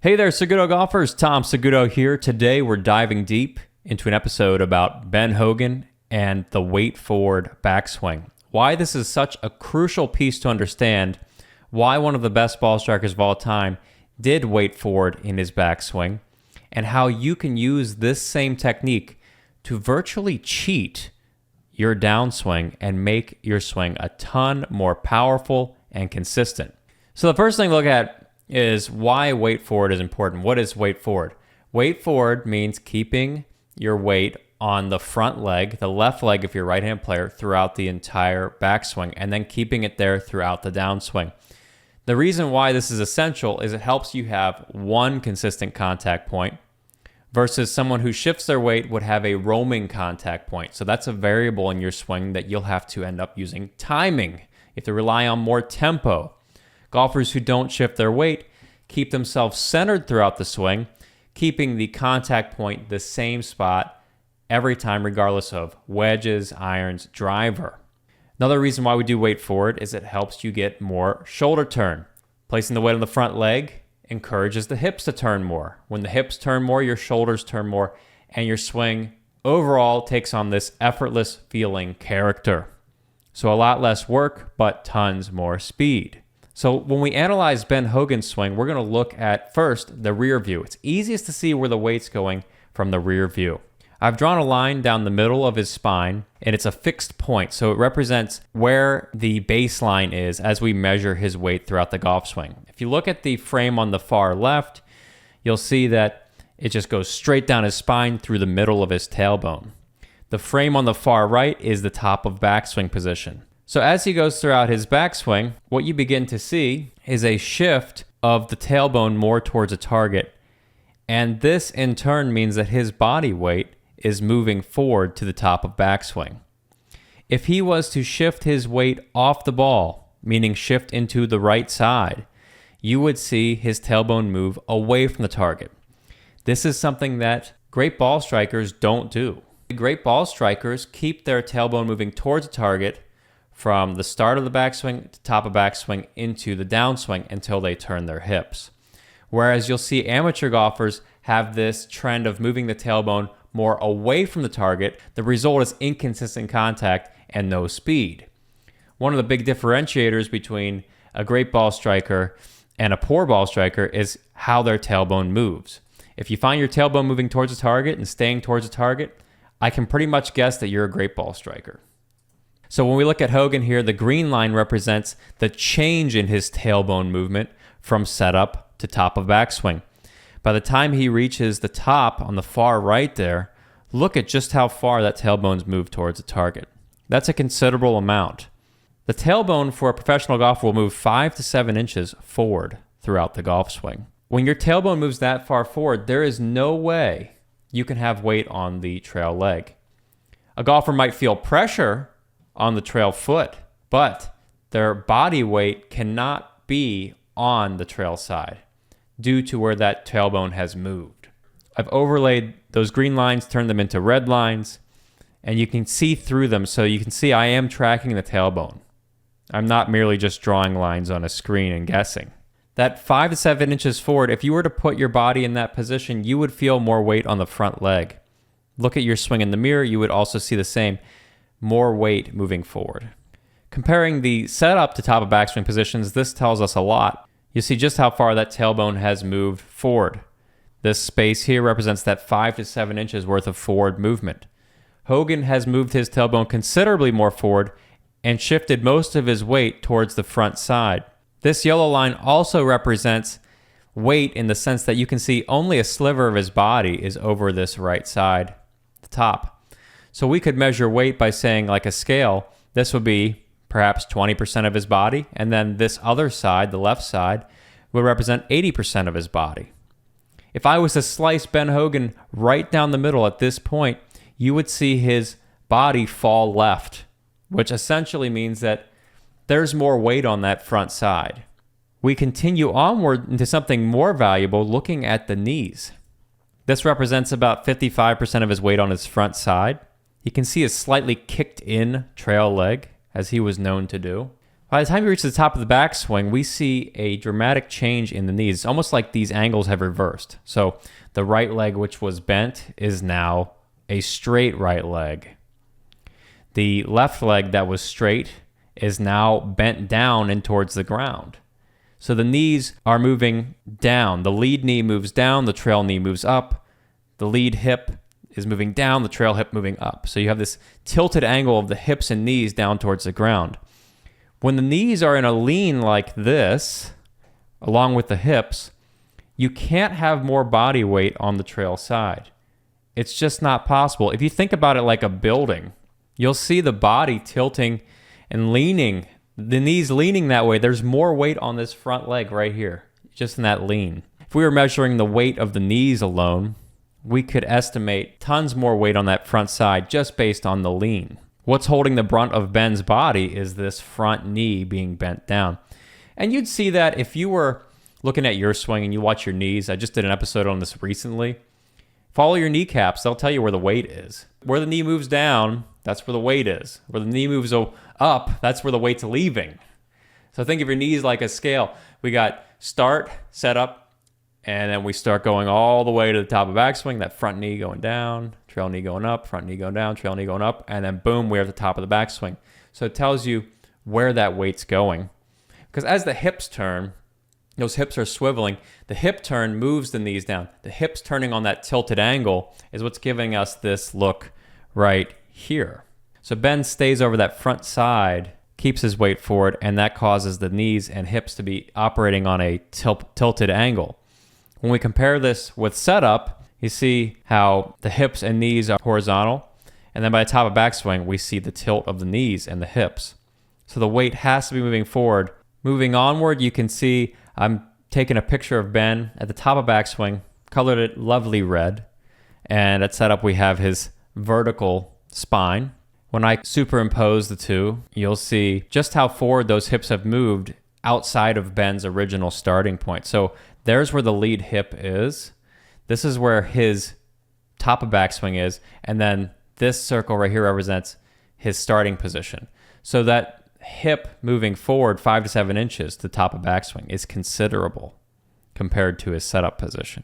Hey there, Segudo golfers. Tom Segudo here. Today we're diving deep into an episode about Ben Hogan and the weight forward backswing. Why this is such a crucial piece to understand, why one of the best ball strikers of all time did weight forward in his backswing, and how you can use this same technique to virtually cheat your downswing and make your swing a ton more powerful and consistent. So the first thing to look at is why weight forward is important. What is weight forward? Weight forward means keeping your weight on the front leg, the left leg if you're a right-hand player, throughout the entire backswing, and then keeping it there throughout the downswing. The reason why this is essential is it helps you have one consistent contact point versus someone who shifts their weight would have a roaming contact point. So that's a variable in your swing that you'll have to end up using. Timing, you have to rely on more tempo. Golfers who don't shift their weight keep themselves centered throughout the swing, keeping the contact point the same spot every time, regardless of wedges, irons, driver. Another reason why we do weight forward is it helps you get more shoulder turn. Placing the weight on the front leg encourages the hips to turn more. When the hips turn more, your shoulders turn more, and your swing overall takes on this effortless feeling character. So a lot less work, but tons more speed. So when we analyze Ben Hogan's swing, we're going to look at first the rear view. It's easiest to see where the weight's going from the rear view. I've drawn a line down the middle of his spine, and it's a fixed point, so it represents where the baseline is as we measure his weight throughout the golf swing. If you look at the frame on the far left, you'll see that it just goes straight down his spine through the middle of his tailbone. The frame on the far right is the top of backswing position. So as he goes throughout his backswing, what you begin to see is a shift of the tailbone more towards a target. And this in turn means that his body weight is moving forward to the top of backswing. If he was to shift his weight off the ball, meaning shift into the right side, you would see his tailbone move away from the target. This is something that great ball strikers don't do. Great ball strikers keep their tailbone moving towards a target from the start of the backswing to top of backswing into the downswing until they turn their hips. Whereas you'll see amateur golfers have this trend of moving the tailbone more away from the target. The result is inconsistent contact and no speed. One of the big differentiators between a great ball striker and a poor ball striker is how their tailbone moves. If you find your tailbone moving towards the target and staying towards the target, I can pretty much guess that you're a great ball striker. So when we look at Hogan here, the green line represents the change in his tailbone movement from setup to top of backswing. By the time he reaches the top on the far right there, look at just how far that tailbone's moved towards the target. That's a considerable amount. The tailbone for a professional golfer will move 5 to 7 inches forward throughout the golf swing. When your tailbone moves that far forward, there is no way you can have weight on the trail leg. A golfer might feel pressure on the trail foot, but their body weight cannot be on the trail side due to where that tailbone has moved. I've overlaid those green lines, turned them into red lines, and you can see through them, so you can see I am tracking the tailbone. I'm not merely just drawing lines on a screen and guessing. That 5 to 7 inches forward, if you were to put your body in that position, you would feel more weight on the front leg. Look at your swing in the mirror, you would also see the same. More weight moving forward. Comparing the setup to top of backswing positions, this tells us a lot. You see just how far that tailbone has moved forward. This space here represents that 5 to 7 inches worth of forward movement. Hogan has moved his tailbone considerably more forward and shifted most of his weight towards the front side. This yellow line also represents weight in the sense that you can see only a sliver of his body is over this right side, the top. So we could measure weight by saying, like a scale, this would be perhaps 20% of his body, and then this other side, the left side, would represent 80% of his body. If I was to slice Ben Hogan right down the middle at this point, you would see his body fall left, which essentially means that there's more weight on that front side. We continue onward into something more valuable, looking at the knees. This represents about 55% of his weight on his front side. You can see a slightly kicked in trail leg, as he was known to do. By the time you reach the top of the backswing, we see a dramatic change in the knees. It's almost like these angles have reversed. So the right leg, which was bent, is now a straight right leg. The left leg that was straight is now bent down and towards the ground. So the knees are moving down. The lead knee moves down, the trail knee moves up. The lead hip is moving down, the trail hip moving up. So you have this tilted angle of the hips and knees down towards the ground. When the knees are in a lean like this, along with the hips, you can't have more body weight on the trail side. It's just not possible. If you think about it like a building, you'll see the body tilting and leaning, the knees leaning that way. There's more weight on this front leg right here, just in that lean. If we were measuring the weight of the knees alone, we could estimate tons more weight on that front side just based on the lean. What's holding the brunt of Ben's body is this front knee being bent down. And you'd see that if you were looking at your swing and you watch your knees. I just did an episode on this recently. Follow your kneecaps. They'll tell you where the weight is. Where the knee moves down, that's where the weight is. Where the knee moves up, that's where the weight's leaving. So think of your knees like a scale. We got start, setup, and then we start going all the way to the top of backswing, that front knee going down, trail knee going up, front knee going down, trail knee going up, and then boom, we're at the top of the backswing. So it tells you where that weight's going. Because as the hips turn, those hips are swiveling, the hip turn moves the knees down. The hips turning on that tilted angle is what's giving us this look right here. So Ben stays over that front side, keeps his weight forward, and that causes the knees and hips to be operating on a tilted angle. When we compare this with setup, you see how the hips and knees are horizontal, and then by the top of backswing, we see the tilt of the knees and the hips. So the weight has to be moving forward. Moving onward, you can see I'm taking a picture of Ben at the top of backswing, colored it lovely red, and at setup we have his vertical spine. When I superimpose the two, you'll see just how forward those hips have moved outside of Ben's original starting point. So there's where the lead hip is. This is where his top of backswing is. And then this circle right here represents his starting position. So that hip moving forward 5 to 7 inches to the top of backswing is considerable compared to his setup position.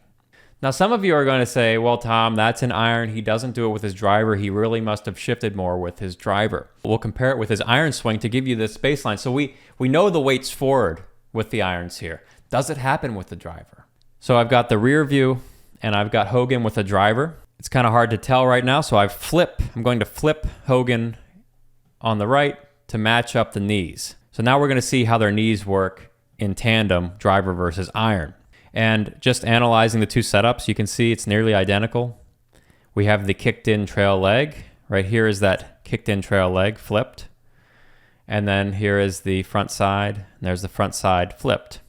Now, some of you are going to say, well, Tom, that's an iron. He doesn't do it with his driver. He really must have shifted more with his driver. We'll compare it with his iron swing to give you this baseline. So we know the weight's forward with the irons here. Does it happen with the driver? So I've got the rear view and I've got Hogan with a driver. It's kind of hard to tell right now. So I'm going to flip Hogan on the right to match up the knees. So now we're going to see how their knees work in tandem, driver versus iron. And just analyzing the two setups, you can see it's nearly identical. We have the kicked in trail leg. Right here is that kicked in trail leg flipped. And then here is the front side. And there's the front side flipped.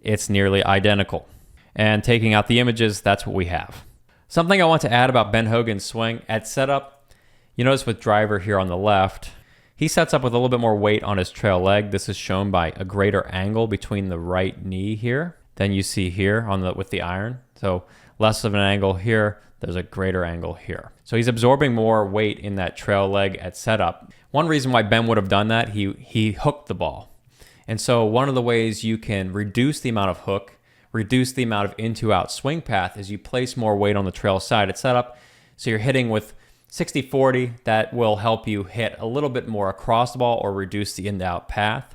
It's nearly identical. And taking out the images, that's what we have. Something I want to add about Ben Hogan's swing at setup, you notice with driver here on the left, he sets up with a little bit more weight on his trail leg. This is shown by a greater angle between the right knee here than you see here with the iron. So less of an angle here, there's a greater angle here. So he's absorbing more weight in that trail leg at setup. One reason why Ben would have done that, he hooked the ball. And so one of the ways you can reduce the amount of hook, reduce the amount of in-to-out swing path is you place more weight on the trail side at setup. So you're hitting with 60-40, that will help you hit a little bit more across the ball or reduce the in-to-out path.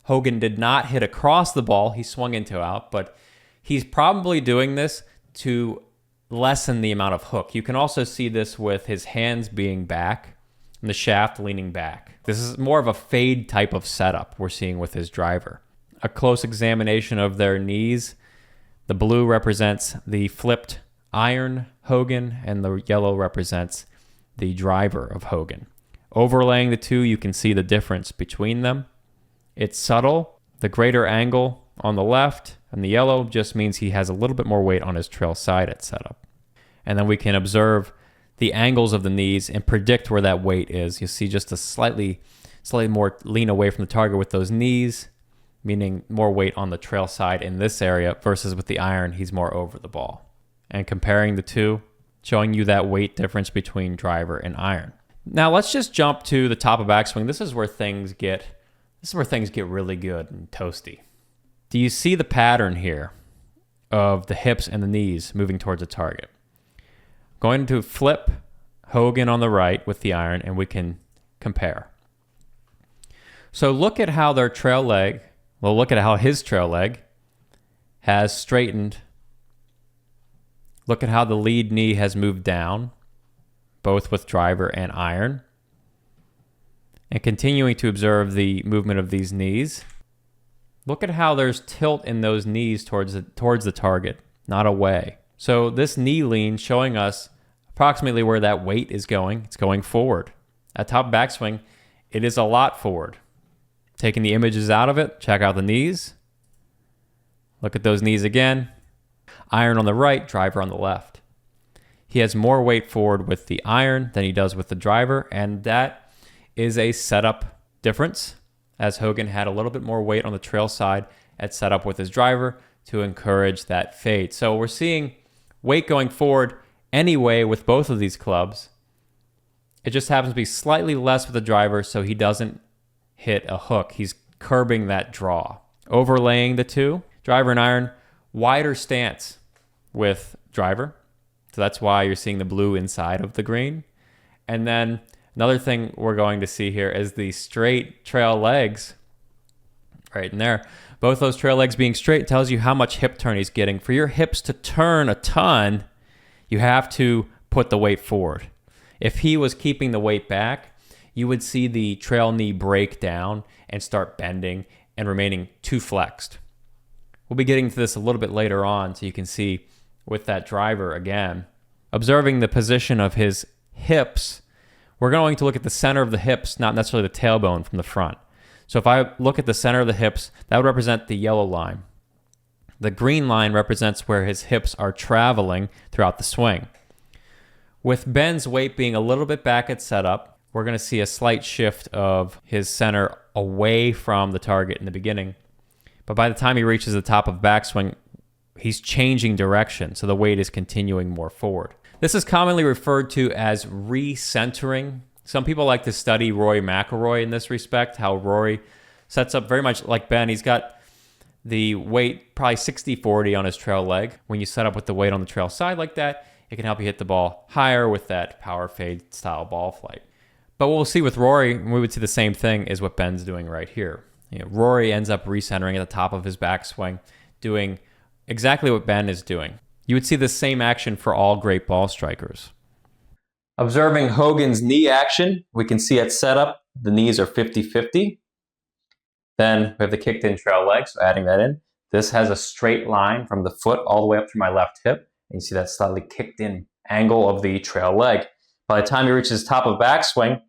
Hogan did not hit across the ball. He swung into out, but he's probably doing this to lessen the amount of hook. You can also see this with his hands being back and the shaft leaning back. This is more of a fade type of setup we're seeing with his driver. A close examination of their knees. The blue represents the flipped iron Hogan, and the yellow represents the driver of Hogan. Overlaying the two, you can see the difference between them. It's subtle. The greater angle on the left and the yellow just means he has a little bit more weight on his trail side at setup. And then we can observe the angles of the knees and predict where that weight is. You see just a slightly more lean away from the target with those knees, meaning more weight on the trail side in this area versus with the iron, he's more over the ball. And comparing the two, showing you that weight difference between driver and iron. Now let's just jump to the top of backswing. This is where things get This is where things get really good and toasty. Do you see the pattern here of the hips and the knees moving towards the target? Going to flip Hogan on the right with the iron, and we can compare. So look at how their trail leg, well, look at how his trail leg has straightened. Look at how the lead knee has moved down, both with driver and iron. And continuing to observe the movement of these knees. Look at how there's tilt in those knees towards the target, not away. So this knee lean showing us approximately where that weight is going. It's going forward. At top backswing, it is a lot forward. Taking the images out of it, check out the knees. Look at those knees again. Iron on the right, driver on the left. He has more weight forward with the iron than he does with the driver, and that is a setup difference, as Hogan had a little bit more weight on the trail side at setup with his driver to encourage that fade. So we're seeing weight going forward anyway with both of these clubs. It just happens to be slightly less with the driver, so he doesn't hit a hook. He's curbing that draw. Overlaying the two, driver and iron, wider stance with driver. So that's why you're seeing the blue inside of the green. And then another thing we're going to see here is the straight trail legs right in there. Both those trail legs being straight tells you how much hip turn he's getting. For your hips to turn a ton, you have to put the weight forward. If he was keeping the weight back, you would see the trail knee break down and start bending and remaining too flexed. We'll be getting to this a little bit later on, so you can see with that driver again. Observing the position of his hips, we're going to look at the center of the hips, not necessarily the tailbone from the front. So if I look at the center of the hips, that would represent the yellow line. The green line represents where his hips are traveling throughout the swing. With Ben's weight being a little bit back at setup, we're going to see a slight shift of his center away from the target in the beginning. But by the time he reaches the top of backswing, he's changing direction, so the weight is continuing more forward. This is commonly referred to as recentering. Some people like to study Rory McIlroy in this respect, how Rory sets up very much like Ben. He's got the weight probably 60-40 on his trail leg. When you set up with the weight on the trail side like that, it can help you hit the ball higher with that power fade style ball flight. But what we'll see with Rory, we would see the same thing is what Ben's doing right here. Rory ends up recentering at the top of his backswing, doing exactly what Ben is doing. You would see the same action for all great ball strikers. Observing Hogan's knee action, we can see at setup, the knees are 50-50. Then we have the kicked in trail leg, so adding that in. This has a straight line from the foot all the way up to my left hip. And you see that slightly kicked in angle of the trail leg. By the time he reaches top of backswing,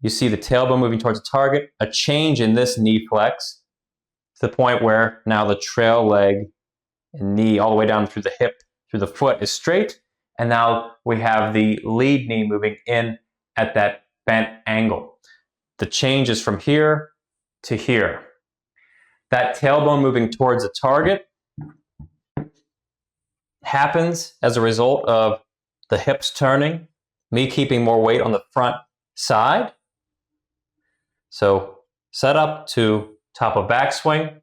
you see the tailbone moving towards the target, a change in this knee flex to the point where now the trail leg and knee all the way down through the hip, through the foot is straight. And now we have the lead knee moving in at that bent angle. The change is from here to here. That tailbone moving towards the target happens as a result of the hips turning, me keeping more weight on the front side. So set up to top of backswing.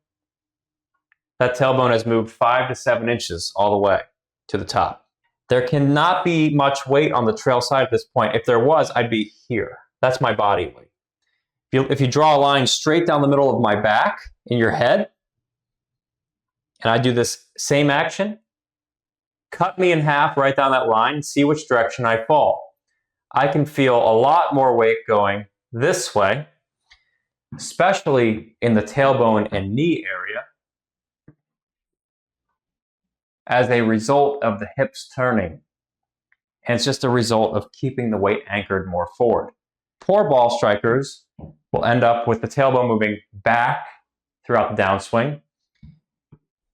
That tailbone has moved 5 to 7 inches all the way to the top. There cannot be much weight on the trail side at this point. If there was, I'd be here. That's my body weight. If you draw a line straight down the middle of my back in your head, and I do this same action, cut me in half right down that line, see which direction I fall. I can feel a lot more weight going this way, especially in the tailbone and knee area, as a result of the hips turning. And it's just a result of keeping the weight anchored more forward. Poor ball strikers will end up with the tailbone moving back throughout the downswing,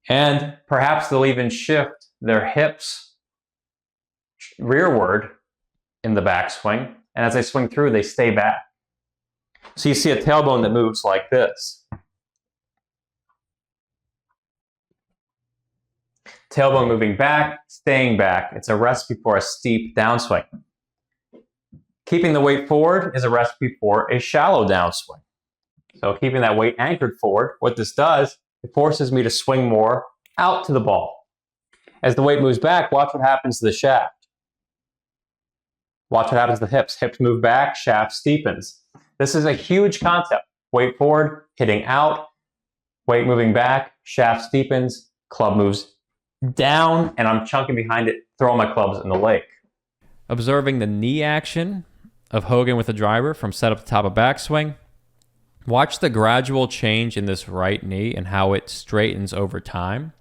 and perhaps they'll even shift their hips rearward in the backswing, and as they swing through, they stay back. So you see a tailbone that moves like this. Tailbone moving back, staying back. It's a recipe for a steep downswing. Keeping the weight forward is a recipe for a shallow downswing. So keeping that weight anchored forward, what this does, it forces me to swing more out to the ball. As the weight moves back, watch what happens to the shaft. Watch what happens to the hips. Hips move back, shaft steepens. This is a huge concept. Weight forward, hitting out, weight moving back, shaft steepens, club moves down, and I'm chunking behind it, throwing my clubs in the lake. Observing the knee action of Hogan with the driver from setup to top of backswing. Watch the gradual change in this right knee and how it straightens over time.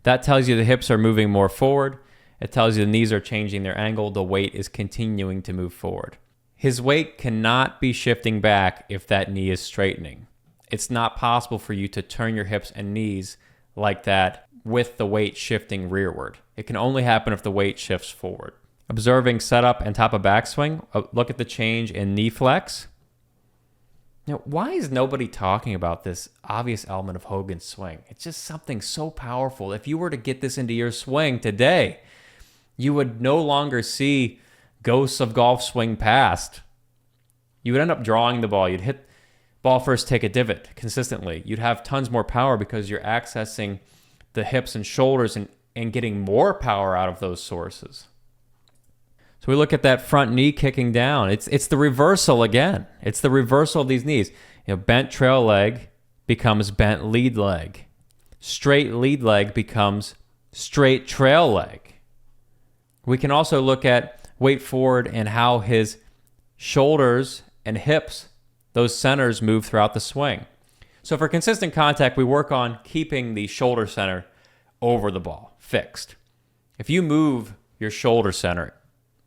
That tells you the hips are moving more forward. It tells you the knees are changing their angle. The weight is continuing to move forward. His weight cannot be shifting back if that knee is straightening. It's not possible for you to turn your hips and knees like that with the weight shifting rearward. It can only happen if the weight shifts forward. Observing setup and top of backswing, look at the change in knee flex. Now, why is nobody talking about this obvious element of Hogan's swing? It's just something so powerful. If you were to get this into your swing today, you would no longer see ghosts of golf swing past. You would end up drawing the ball. You'd hit ball first, take a divot consistently. You'd have tons more power because you're accessing the hips and shoulders and getting more power out of those sources. So we look at that front knee kicking down. It's the reversal again. It's the reversal of these knees. Bent trail leg becomes bent lead leg. Straight lead leg becomes straight trail leg. We can also look at weight forward and how his shoulders and hips, those centers, move throughout the swing. So for consistent contact, we work on keeping the shoulder center over the ball, fixed. If you move your shoulder center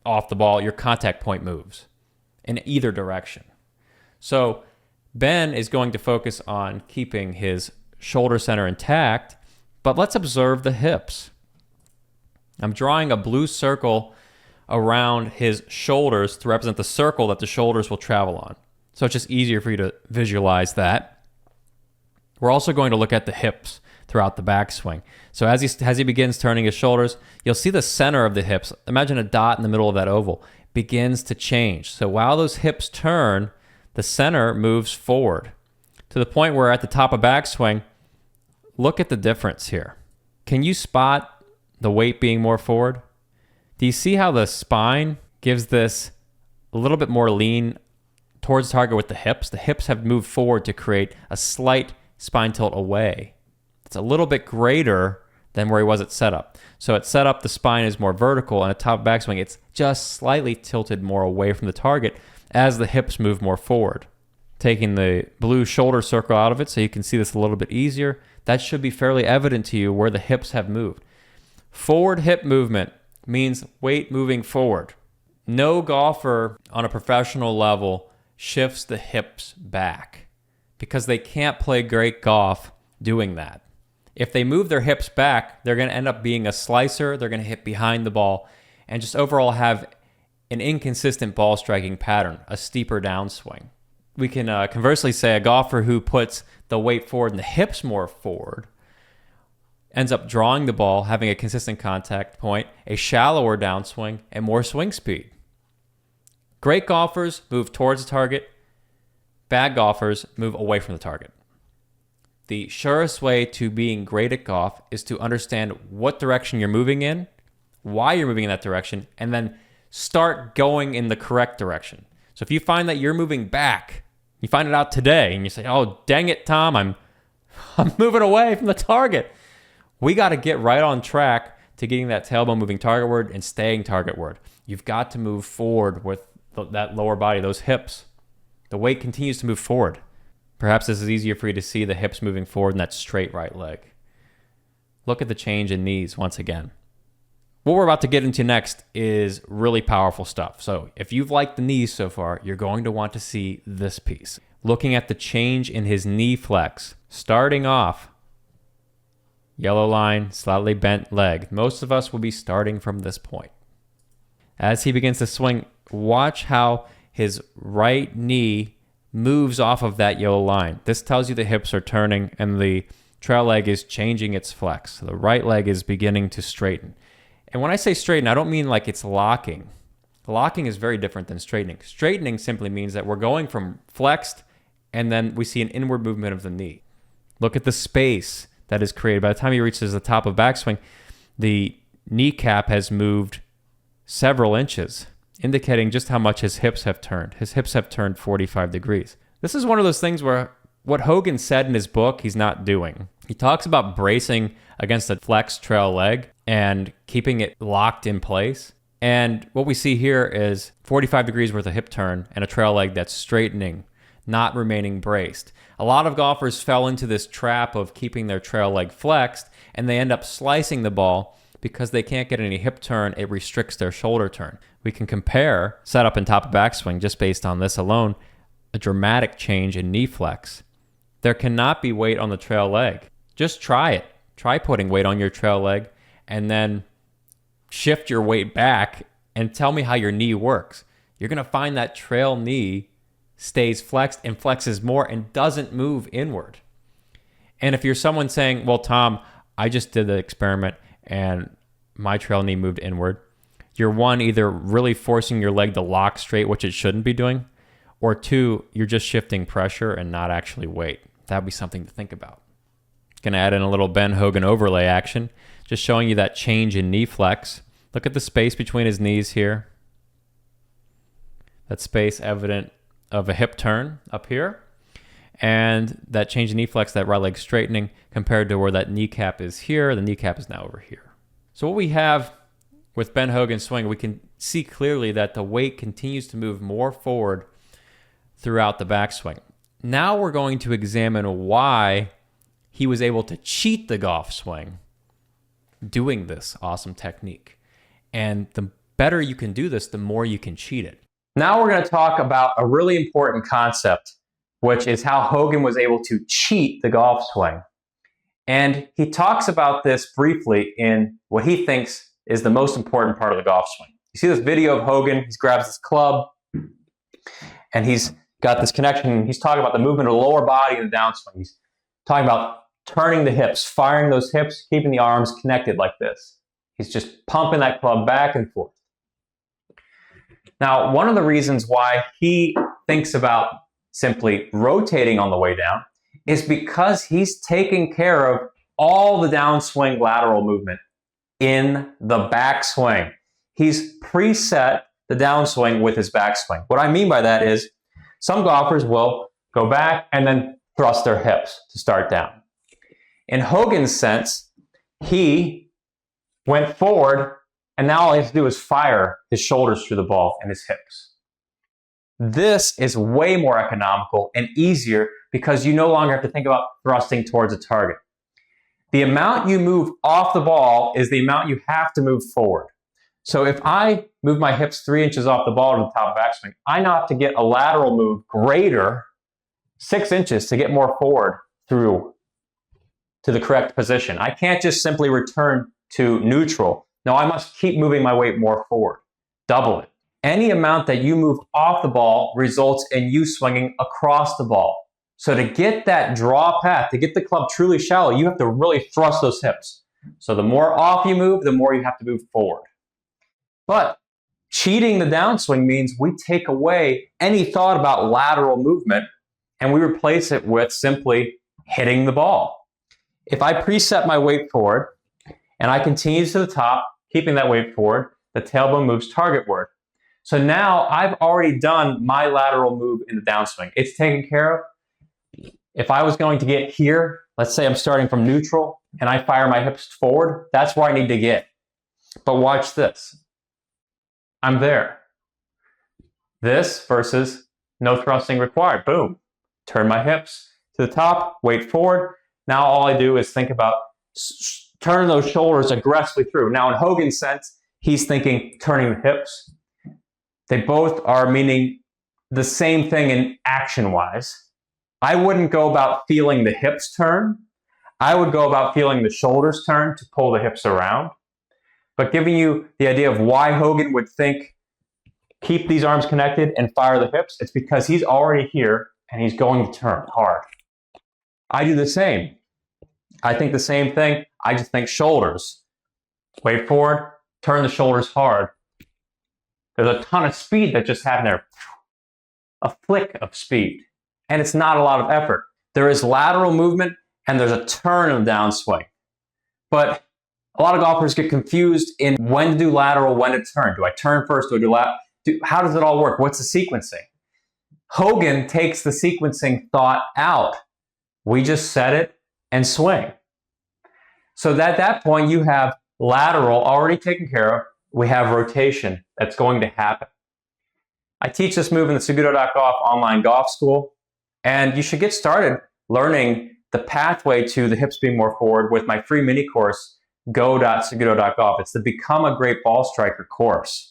off the ball, your contact point moves in either direction. So Ben is going to focus on keeping his shoulder center intact, but let's observe the hips. I'm drawing a blue circle around his shoulders to represent the circle that the shoulders will travel on. So it's just easier for you to visualize that. We're also going to look at the hips throughout the backswing. So as he begins turning his shoulders, you'll see the center of the hips. Imagine a dot in the middle of that oval begins to change. So while those hips turn, the center moves forward to the point where at the top of backswing, look at the difference here. Can you spot the weight being more forward? Do you see how the spine gives this a little bit more lean towards the target with the hips? The hips have moved forward to create a slight spine tilt away. It's a little bit greater than where he was at setup. So at setup, the spine is more vertical, and at top backswing, it's just slightly tilted more away from the target as the hips move more forward. Taking the blue shoulder circle out of it so you can see this a little bit easier, that should be fairly evident to you where the hips have moved. Forward hip movement means weight moving forward. No golfer on a professional level shifts the hips back because they can't play great golf doing that. If they move their hips back, they're going to end up being a slicer, they're going to hit behind the ball, and just overall have an inconsistent ball striking pattern, a steeper downswing. We can conversely say a golfer who puts the weight forward and the hips more forward ends up drawing the ball, having a consistent contact point, a shallower downswing, and more swing speed. Great golfers move towards the target. Bad golfers move away from the target. The surest way to being great at golf is to understand what direction you're moving in, why you're moving in that direction, and then start going in the correct direction. So if you find that you're moving back, you find it out today, and you say, "Oh, dang it, Tom, I'm moving away from the target." We got to get right on track to getting that tailbone moving targetward and staying targetward. You've got to move forward with that lower body, those hips. The weight continues to move forward. Perhaps this is easier for you to see the hips moving forward in that straight right leg. Look at the change in knees once again. What we're about to get into next is really powerful stuff. So if you've liked the knees so far, you're going to want to see this piece. Looking at the change in his knee flex. Starting off, yellow line, slightly bent leg. Most of us will be starting from this point. As he begins to swing, watch how his right knee moves off of that yellow line. This tells you the hips are turning and the trail leg is changing its flex. So the right leg is beginning to straighten. And when I say straighten, I don't mean like it's locking. Locking is very different than straightening. Straightening simply means that we're going from flexed and then we see an inward movement of the knee. Look at the space that is created. By the time he reaches the top of backswing, the kneecap has moved several inches, indicating just how much his hips have turned. His hips have turned 45 degrees. This is one of those things where what Hogan said in his book, he's not doing. He talks about bracing against a flexed trail leg and keeping it locked in place. And what we see here is 45 degrees worth of hip turn and a trail leg that's straightening, not remaining braced. A lot of golfers fell into this trap of keeping their trail leg flexed, and they end up slicing the ball because they can't get any hip turn. It restricts their shoulder turn. We can compare setup and top of backswing just based on this alone, a dramatic change in knee flex. There cannot be weight on the trail leg. Just try it. Try putting weight on your trail leg and then shift your weight back and tell me how your knee works. You're going to find that trail knee stays flexed and flexes more and doesn't move inward. And if you're someone saying, well, Tom, I just did the experiment and my trail knee moved inward, you're one, either really forcing your leg to lock straight, which it shouldn't be doing, or two, you're just shifting pressure and not actually weight. That'd be something to think about. Going to add in a little Ben Hogan overlay action, just showing you that change in knee flex. Look at the space between his knees here. That space evident of a hip turn up here. And that change in knee flex, that right leg straightening compared to where that kneecap is here. The kneecap is now over here. So what we have with Ben Hogan's swing, we can see clearly that the weight continues to move more forward throughout the backswing. Now we're going to examine why he was able to cheat the golf swing doing this awesome technique. And the better you can do this, the more you can cheat it. Now we're going to talk about a really important concept, which is how Hogan was able to cheat the golf swing. And he talks about this briefly in what he thinks is the most important part of the golf swing. You see this video of Hogan, he grabs this club, and he's got this connection. He's talking about the movement of the lower body in the downswing. He's talking about turning the hips, firing those hips, keeping the arms connected like this. He's just pumping that club back and forth. Now, one of the reasons why he thinks about simply rotating on the way down is because he's taking care of all the downswing lateral movement in the backswing. He's preset the downswing with his backswing. What I mean by that is some golfers will go back and then thrust their hips to start down. In Hogan's sense, he went forward and now all he has to do is fire his shoulders through the ball and his hips. This is way more economical and easier because you no longer have to think about thrusting towards a target. The amount you move off the ball is the amount you have to move forward. So if I move my hips 3 inches off the ball to the top of backswing, I now have to get a lateral move greater 6 inches to get more forward through to the correct position. I can't just simply return to neutral. No, I must keep moving my weight more forward. Double it. Any amount that you move off the ball results in you swinging across the ball. So to get that draw path, to get the club truly shallow, you have to really thrust those hips. So the more off you move, the more you have to move forward. But cheating the downswing means we take away any thought about lateral movement and we replace it with simply hitting the ball. If I preset my weight forward and I continue to the top, keeping that weight forward, the tailbone moves targetward. So now I've already done my lateral move in the downswing. It's taken care of. If I was going to get here, let's say I'm starting from neutral and I fire my hips forward, that's where I need to get. But watch this. I'm there. This versus no thrusting required. Boom. Turn my hips to the top, weight forward. Now all I do is think about turning those shoulders aggressively through. Now in Hogan's sense, he's thinking turning the hips. They both are meaning the same thing in action-wise. I wouldn't go about feeling the hips turn. I would go about feeling the shoulders turn to pull the hips around. But giving you the idea of why Hogan would think keep these arms connected and fire the hips, it's because he's already here and he's going to turn hard. I do the same. I think the same thing. I just think shoulders. Weight forward, turn the shoulders hard. There's a ton of speed that just happened there. A flick of speed. and it's not a lot of effort. There is lateral movement and there's a turn of downswing. But a lot of golfers get confused in when to do lateral, when to turn. Do I turn first? Do I do lateral? How does it all work? What's the sequencing? Hogan takes the sequencing thought out. We just set it and swing. So at that point, you have lateral already taken care of. We have rotation that's going to happen. I teach this move in the Segudo.golf online golf school, and you should get started learning the pathway to the hips being more forward with my free mini course, go.segudo.golf. It's the Become a Great Ball Striker course.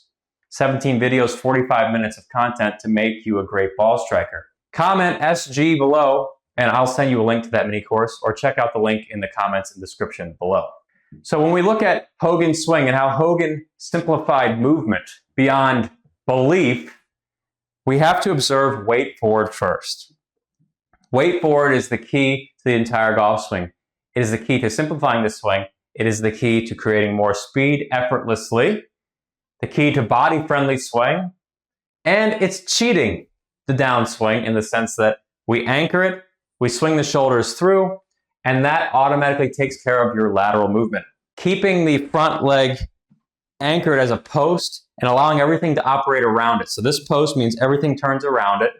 17 videos, 45 minutes of content to make you a great ball striker. Comment SG below, and I'll send you a link to that mini course, or check out the link in the comments and description below. So when we look at Hogan's swing and how Hogan simplified movement beyond belief, we have to observe weight forward first. Weight forward is the key to the entire golf swing. It is the key to simplifying the swing. It is the key to creating more speed effortlessly, the key to body-friendly swing, and it's cheating the downswing in the sense that we anchor it, we swing the shoulders through, and that automatically takes care of your lateral movement. Keeping the front leg anchored as a post and allowing everything to operate around it. So this post means everything turns around it.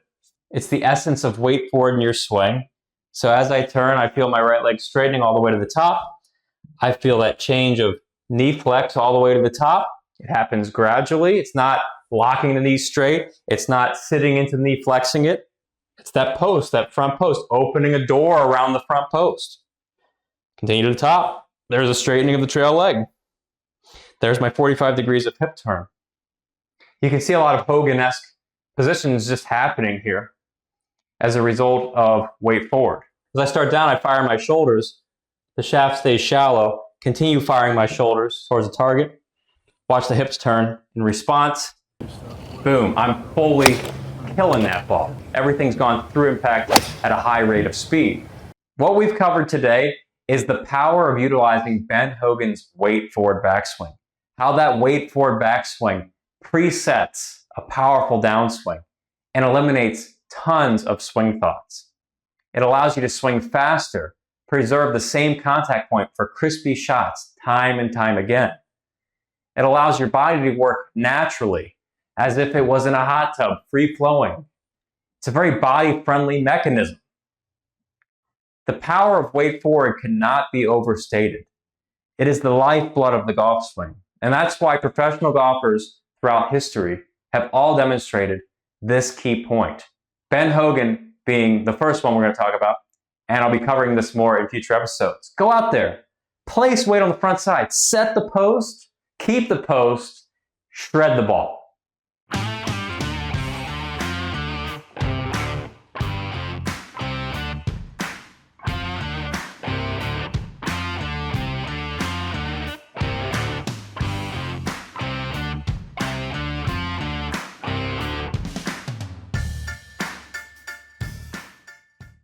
It's the essence of weight forward in your swing. So as I turn, I feel my right leg straightening all the way to the top. I feel that change of knee flex all the way to the top. It happens gradually. It's not locking the knee straight. It's not sitting into the knee, flexing it. It's that post, that front post, opening a door around the front post. Continue to the top. There's a straightening of the trail leg. There's my 45 degrees of hip turn. You can see a lot of Hogan-esque positions just happening here as a result of weight forward. As I start down, I fire my shoulders. The shaft stays shallow. Continue firing my shoulders towards the target. Watch the hips turn in response. Boom, I'm fully killing that ball. Everything's gone through impact at a high rate of speed. What we've covered today is the power of utilizing Ben Hogan's weight forward backswing. How that weight forward backswing presets a powerful downswing and eliminates tons of swing thoughts. It allows you to swing faster, preserve the same contact point for crispy shots time and time again. It allows your body to work naturally, as if it was in a hot tub, free-flowing. It's a very body-friendly mechanism. The power of weight forward cannot be overstated. It is the lifeblood of the golf swing, and that's why professional golfers throughout history have all demonstrated this key point. Ben Hogan being the first one we're going to talk about, and I'll be covering this more in future episodes. Go out there, place weight on the front side, set the post, keep the post, shred the ball.